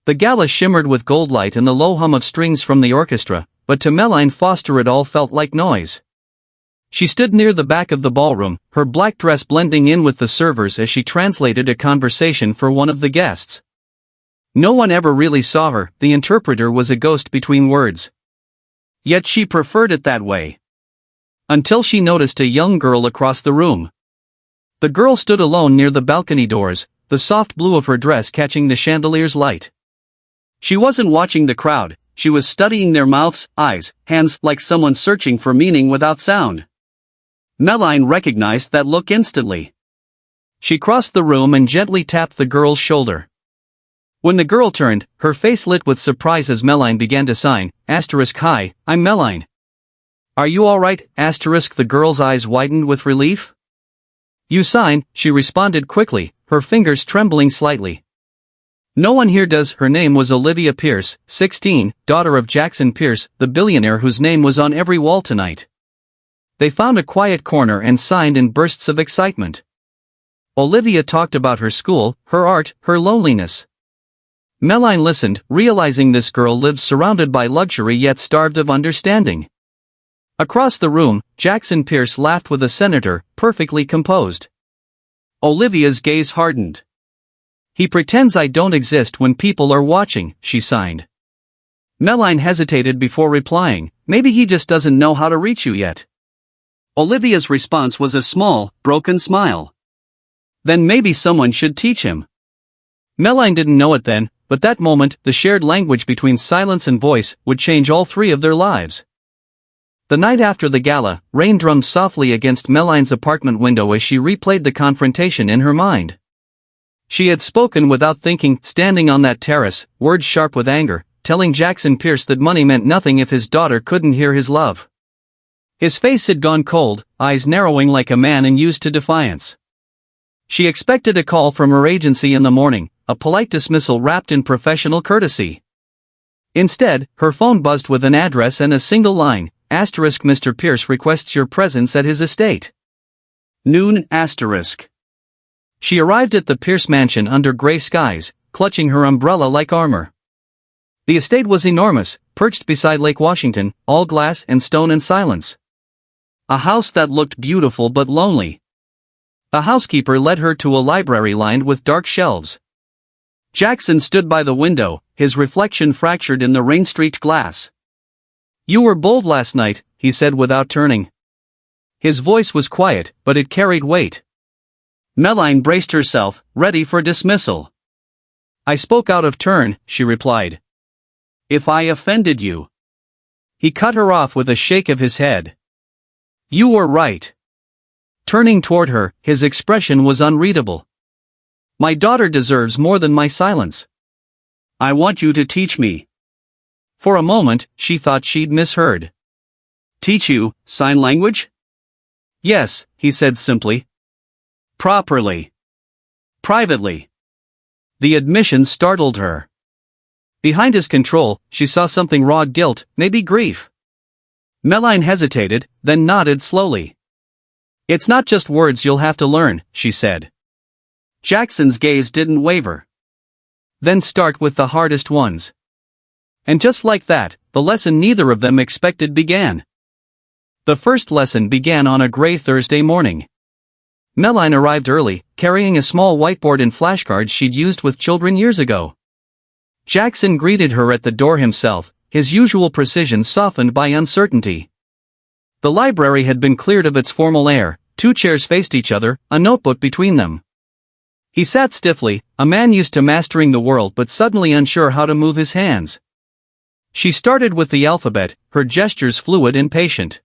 The gala shimmered with gold light and the low hum of strings from the orchestra, but to Meline Foster it all felt like noise. She stood near the back of the ballroom, her black dress blending in with the servers as she translated a conversation for one of the guests. No one ever really saw her, the interpreter was a ghost between words. Yet she preferred it that way. Until she noticed a young girl across the room. The girl stood alone near the balcony doors, the soft blue of her dress catching the chandelier's light. She wasn't watching the crowd, she was studying their mouths, eyes, hands, like someone searching for meaning without sound. Meline recognized that look instantly. She crossed the room and gently tapped the girl's shoulder. When the girl turned, her face lit with surprise as Meline began to sign, "Hi, I'm Meline." "Are you alright?" The girl's eyes widened with relief. "You sign," she responded quickly, her fingers trembling slightly. "No one here does." Her name was Olivia Pierce, 16, daughter of Jackson Pierce, the billionaire whose name was on every wall tonight. They found a quiet corner and signed in bursts of excitement. Olivia talked about her school, her art, her loneliness. Meline listened, realizing this girl lived surrounded by luxury yet starved of understanding. Across the room, Jackson Pierce laughed with a senator, perfectly composed. Olivia's gaze hardened. "He pretends I don't exist when people are watching," she signed. Meline hesitated before replying, "Maybe he just doesn't know how to reach you yet." Olivia's response was a small, broken smile. "Then maybe someone should teach him." Meline didn't know it then, but that moment, the shared language between silence and voice, would change all three of their lives. The night after the gala, rain drummed softly against Meline's apartment window as she replayed the confrontation in her mind. She had spoken without thinking, standing on that terrace, words sharp with anger, telling Jackson Pierce that money meant nothing if his daughter couldn't hear his love. His face had gone cold, eyes narrowing like a man used to defiance. She expected a call from her agency in the morning, a polite dismissal wrapped in professional courtesy. Instead, her phone buzzed with an address and a single line, "Mr. Pierce requests your presence at his estate. Noon. She arrived at the Pierce mansion under gray skies, clutching her umbrella like armor. The estate was enormous, perched beside Lake Washington, all glass and stone and silence. A house that looked beautiful but lonely. A housekeeper led her to a library lined with dark shelves. Jackson stood by the window, his reflection fractured in the rain-streaked glass. "You were bold last night," he said without turning. His voice was quiet, but it carried weight. Meline braced herself, ready for dismissal. "I spoke out of turn," she replied. "If I offended you." He cut her off with a shake of his head. "You were right." Turning toward her, his expression was unreadable. "My daughter deserves more than my silence. I want you to teach me." For a moment, she thought she'd misheard. "Teach you sign language?" "Yes," he said simply. "Properly. Privately." The admission startled her. Behind his control, she saw something raw: guilt, maybe grief. Meline hesitated, then nodded slowly. "It's not just words you'll have to learn," she said. Jackson's gaze didn't waver. "Then start with the hardest ones." And just like that, the lesson neither of them expected began. The first lesson began on a gray Thursday morning. Meline arrived early, carrying a small whiteboard and flashcards she'd used with children years ago. Jackson greeted her at the door himself, his usual precision softened by uncertainty. The library had been cleared of its formal air, 2 chairs faced each other, a notebook between them. He sat stiffly, a man used to mastering the world but suddenly unsure how to move his hands. She started with the alphabet, her gestures fluid and patient.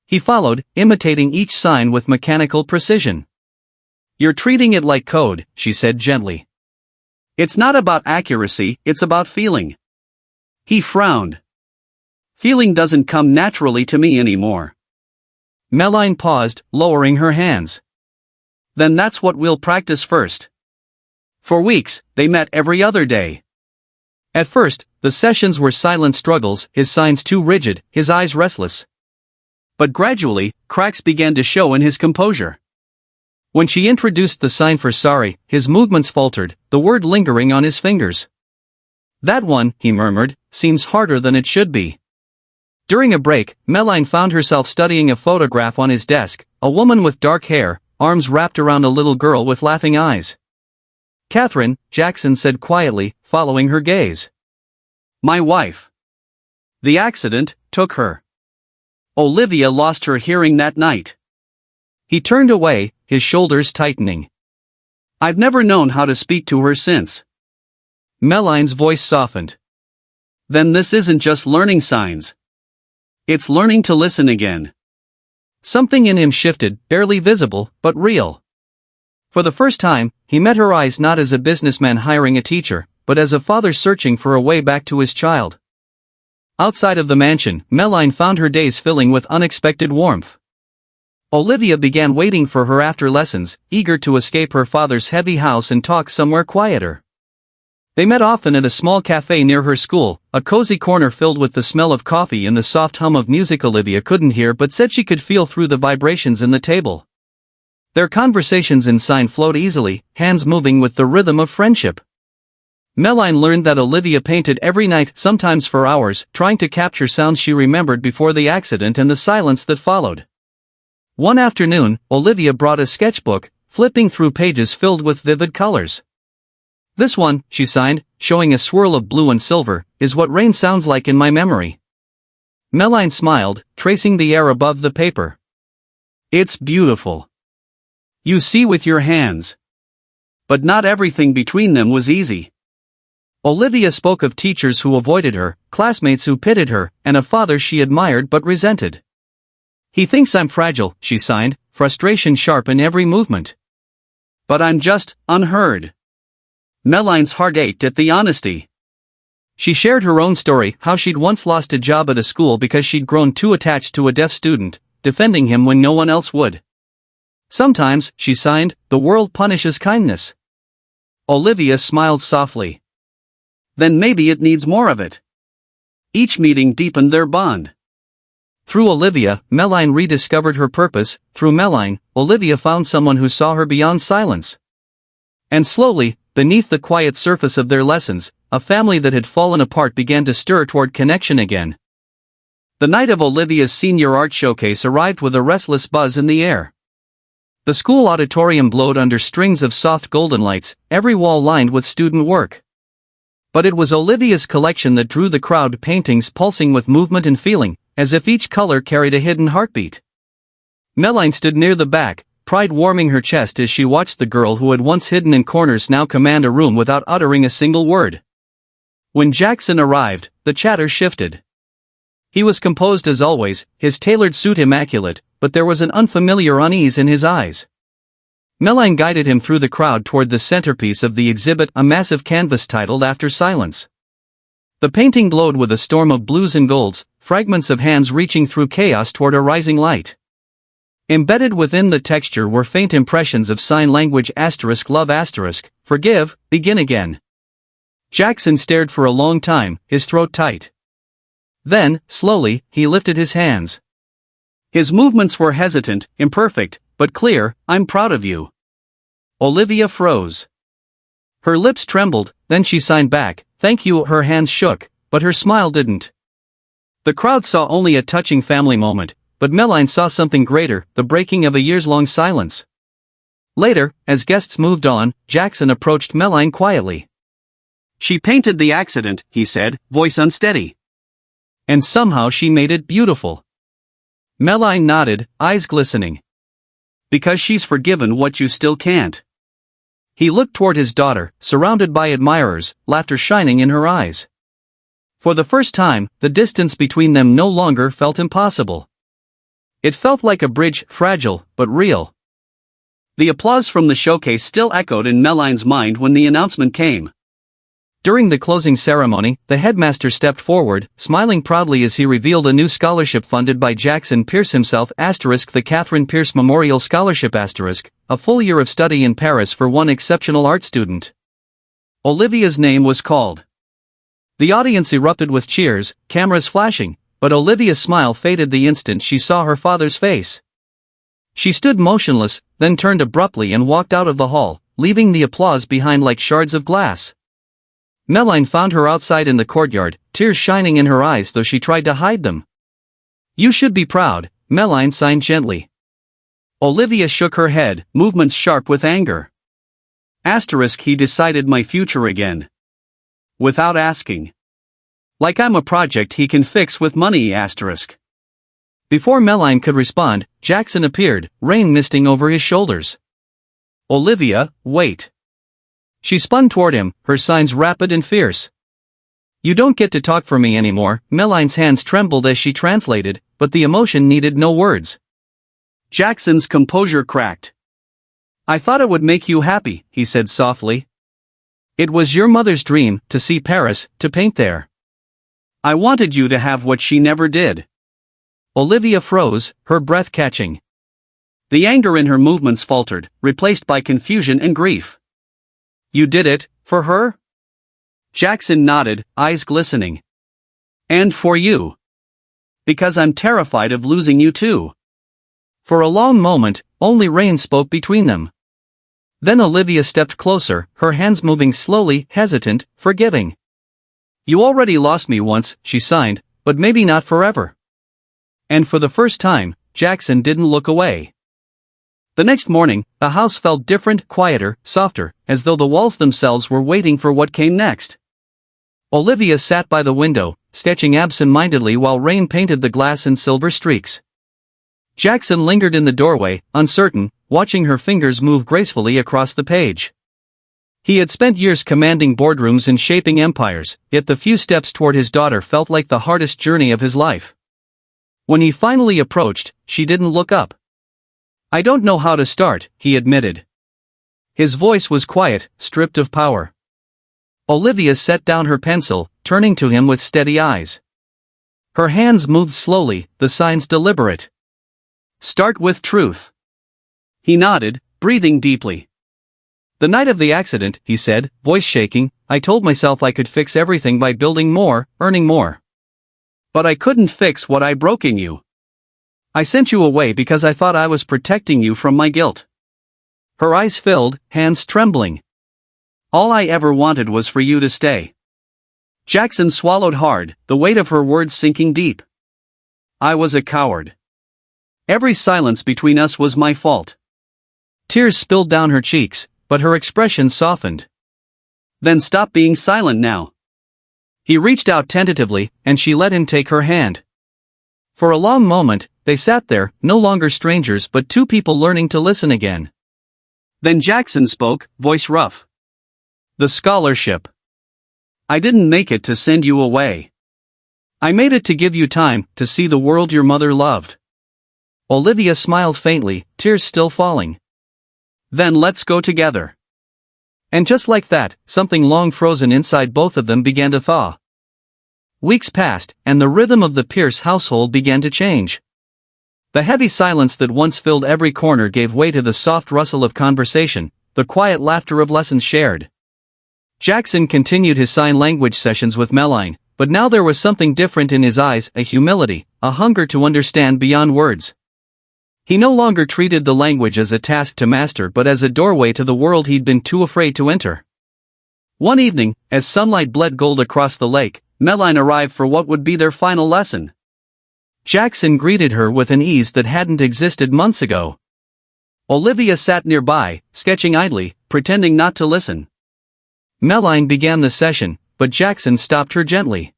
He followed, imitating each sign with mechanical precision. "You're treating it like code," she said gently. "It's not about accuracy, it's about feeling." He frowned. "Feeling doesn't come naturally to me anymore." Meline paused, lowering her hands. "Then that's what we'll practice first." For weeks, they met every other day. At first, the sessions were silent struggles, his signs too rigid, his eyes restless. But gradually, cracks began to show in his composure. When she introduced the sign for sorry, his movements faltered, the word lingering on his fingers. That one, he murmured, seems harder than it should be. During a break, Meline found herself studying a photograph on his desk, a woman with dark hair, arms wrapped around a little girl with laughing eyes. "Catherine," Jackson said quietly, following her gaze. "My wife. The accident took her. Olivia lost her hearing that night." He turned away, his shoulders tightening. "I've never known how to speak to her since." Meline's voice softened. "Then this isn't just learning signs. It's learning to listen again." Something in him shifted, barely visible, but real. For the first time, he met her eyes not as a businessman hiring a teacher, but as a father searching for a way back to his child. Outside of the mansion, Meline found her days filling with unexpected warmth. Olivia began waiting for her after lessons, eager to escape her father's heavy house and talk somewhere quieter. They met often at a small cafe near her school, a cozy corner filled with the smell of coffee and the soft hum of music Olivia couldn't hear but said she could feel through the vibrations in the table. Their conversations in sign flowed easily, hands moving with the rhythm of friendship. Meline learned that Olivia painted every night, sometimes for hours, trying to capture sounds she remembered before the accident and the silence that followed. One afternoon, Olivia brought a sketchbook, flipping through pages filled with vivid colors. "This one," she signed, showing a swirl of blue and silver, "is what rain sounds like in my memory." Meline smiled, tracing the air above the paper. "It's beautiful. You see with your hands. But not everything between them was easy." Olivia spoke of teachers who avoided her, classmates who pitied her, and a father she admired but resented. "He thinks I'm fragile," she signed, frustration sharp in every movement. "But I'm just unheard." Meline's heart ached at the honesty. She shared her own story, how she'd once lost a job at a school because she'd grown too attached to a deaf student, defending him when no one else would. "Sometimes," she signed, "the world punishes kindness." Olivia smiled softly. "Then maybe it needs more of it." Each meeting deepened their bond. Through Olivia, Meline rediscovered her purpose. Through Meline, Olivia found someone who saw her beyond silence. And slowly, beneath the quiet surface of their lessons, a family that had fallen apart began to stir toward connection again. The night of Olivia's senior art showcase arrived with a restless buzz in the air. The school auditorium glowed under strings of soft golden lights, every wall lined with student work. But it was Olivia's collection that drew the crowd, paintings pulsing with movement and feeling, as if each color carried a hidden heartbeat. Meline stood near the back, pride warming her chest as she watched the girl who had once hidden in corners now command a room without uttering a single word. When Jackson arrived, the chatter shifted. He was composed as always, his tailored suit immaculate, but there was an unfamiliar unease in his eyes. Meline guided him through the crowd toward the centerpiece of the exhibit, a massive canvas titled After Silence. The painting glowed with a storm of blues and golds, fragments of hands reaching through chaos toward a rising light. Embedded within the texture were faint impressions of sign language: love, forgive, begin again. Jackson stared for a long time, his throat tight. Then, slowly, he lifted his hands. His movements were hesitant, imperfect, but clear. "I'm proud of you." Olivia froze. Her lips trembled, then she signed back, "Thank you." Her hands shook, but her smile didn't. The crowd saw only a touching family moment, but Meline saw something greater, the breaking of a years-long silence. Later, as guests moved on, Jackson approached Meline quietly. "She painted the accident," he said, voice unsteady. "And somehow she made it beautiful." Meline nodded, eyes glistening. "Because she's forgiven what you still can't." He looked toward his daughter, surrounded by admirers, laughter shining in her eyes. For the first time, the distance between them no longer felt impossible. It felt like a bridge, fragile, but real. The applause from the showcase still echoed in Meline's mind when the announcement came. During the closing ceremony, the headmaster stepped forward, smiling proudly as he revealed a new scholarship funded by Jackson Pierce himself, the Catherine Pierce Memorial Scholarship, a full year of study in Paris for one exceptional art student. Olivia's name was called. The audience erupted with cheers, cameras flashing, but Olivia's smile faded the instant she saw her father's face. She stood motionless, then turned abruptly and walked out of the hall, leaving the applause behind like shards of glass. Meline found her outside in the courtyard, tears shining in her eyes though she tried to hide them. "You should be proud," Meline signed gently. Olivia shook her head, movements sharp with anger. He decided my future again. Without asking. Like I'm a project he can fix with money. Before Meline could respond, Jackson appeared, rain misting over his shoulders. "Olivia, wait." She spun toward him, her signs rapid and fierce. "You don't get to talk for me anymore." Meline's hands trembled as she translated, but the emotion needed no words. Jackson's composure cracked. "I thought it would make you happy," he said softly. "It was your mother's dream, to see Paris, to paint there. I wanted you to have what she never did." Olivia froze, her breath catching. The anger in her movements faltered, replaced by confusion and grief. "You did it, for her?" Jackson nodded, eyes glistening. "And for you. Because I'm terrified of losing you too." For a long moment, only rain spoke between them. Then Olivia stepped closer, her hands moving slowly, hesitant, forgiving. "You already lost me once," she signed, "but maybe not forever." And for the first time, Jackson didn't look away. The next morning, the house felt different, quieter, softer, as though the walls themselves were waiting for what came next. Olivia sat by the window, sketching absent-mindedly while rain painted the glass in silver streaks. Jackson lingered in the doorway, uncertain, watching her fingers move gracefully across the page. He had spent years commanding boardrooms and shaping empires, yet the few steps toward his daughter felt like the hardest journey of his life. When he finally approached, she didn't look up. "I don't know how to start," he admitted. His voice was quiet, stripped of power. Olivia set down her pencil, turning to him with steady eyes. Her hands moved slowly, the signs deliberate. "Start with truth." He nodded, breathing deeply. "The night of the accident," he said, voice shaking, "I told myself I could fix everything by building more, earning more. But I couldn't fix what I broke in you. I sent you away because I thought I was protecting you from my guilt." Her eyes filled, hands trembling. "All I ever wanted was for you to stay." Jackson swallowed hard, the weight of her words sinking deep. "I was a coward. Every silence between us was my fault." Tears spilled down her cheeks, but her expression softened. "Then stop being silent now." He reached out tentatively, and she let him take her hand. For a long moment, they sat there, no longer strangers but two people learning to listen again. Then Jackson spoke, voice rough. "The scholarship. I didn't make it to send you away. I made it to give you time to see the world your mother loved." Olivia smiled faintly, tears still falling. "Then let's go together." And just like that, something long frozen inside both of them began to thaw. Weeks passed, and the rhythm of the Pierce household began to change. The heavy silence that once filled every corner gave way to the soft rustle of conversation, the quiet laughter of lessons shared. Jackson continued his sign language sessions with Meline, but now there was something different in his eyes, a humility, a hunger to understand beyond words. He no longer treated the language as a task to master but as a doorway to the world he'd been too afraid to enter. One evening, as sunlight bled gold across the lake, Meline arrived for what would be their final lesson. Jackson greeted her with an ease that hadn't existed months ago. Olivia sat nearby, sketching idly, pretending not to listen. Meline began the session, but Jackson stopped her gently.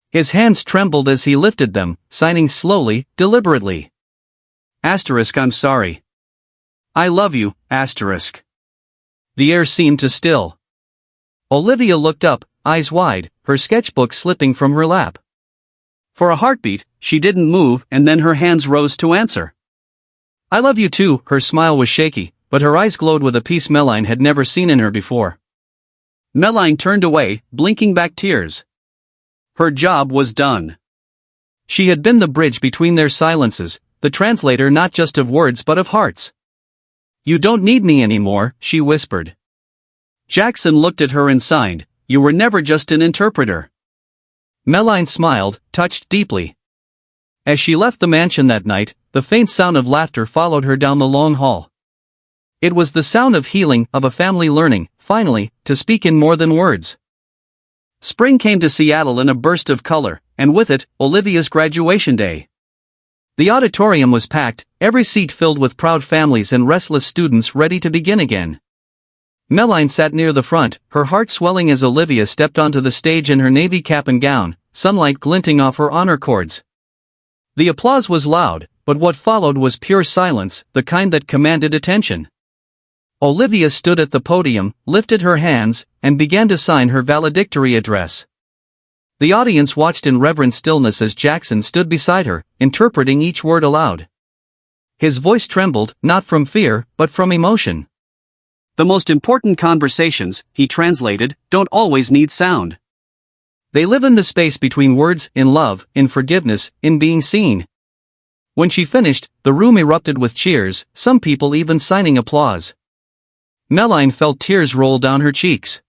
His hands trembled as he lifted them, signing slowly, deliberately. "I'm sorry. I love you, The air seemed to still. Olivia looked up, eyes wide, her sketchbook slipping from her lap. For a heartbeat, she didn't move, and then her hands rose to answer. "I love you too." Her smile was shaky, but her eyes glowed with a peace Meline had never seen in her before. Meline turned away, blinking back tears. Her job was done. She had been the bridge between their silences, the translator not just of words but of hearts. "You don't need me anymore," she whispered. Jackson looked at her and signed, "You were never just an interpreter." Meline smiled, touched deeply. As she left the mansion that night, the faint sound of laughter followed her down the long hall. It was the sound of healing, of a family learning, finally, to speak in more than words. Spring came to Seattle in a burst of color, and with it, Olivia's graduation day. The auditorium was packed, every seat filled with proud families and restless students ready to begin again. Meline sat near the front, her heart swelling as Olivia stepped onto the stage in her navy cap and gown, sunlight glinting off her honor cords. The applause was loud, but what followed was pure silence, the kind that commanded attention. Olivia stood at the podium, lifted her hands, and began to sign her valedictory address. The audience watched in reverent stillness as Jackson stood beside her, interpreting each word aloud. His voice trembled, not from fear, but from emotion. The most important conversations, he translated, don't always need sound. They live in the space between words, in love, in forgiveness, in being seen. When she finished, the room erupted with cheers, some people even signing applause. Meline felt tears roll down her cheeks.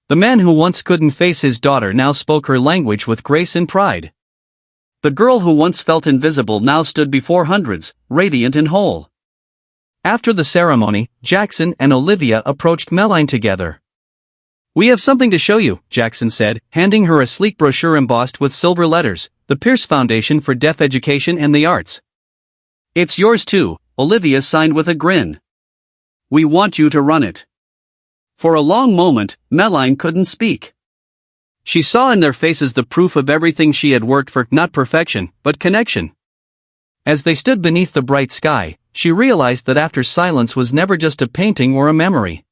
The man who once couldn't face his daughter now spoke her language with grace and pride. The girl who once felt invisible now stood before hundreds, radiant and whole. After the ceremony, Jackson and Olivia approached Meline together. "We have something to show you," Jackson said, handing her a sleek brochure embossed with silver letters, "The Pierce Foundation for Deaf Education and the Arts." "It's yours too," Olivia signed with a grin. "We want you to run it." For a long moment, Meline couldn't speak. She saw in their faces the proof of everything she had worked for, not perfection, but connection. As they stood beneath the bright sky, she realized that after silence was never just a painting or a memory.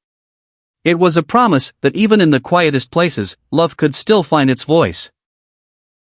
It was a promise that even in the quietest places, love could still find its voice.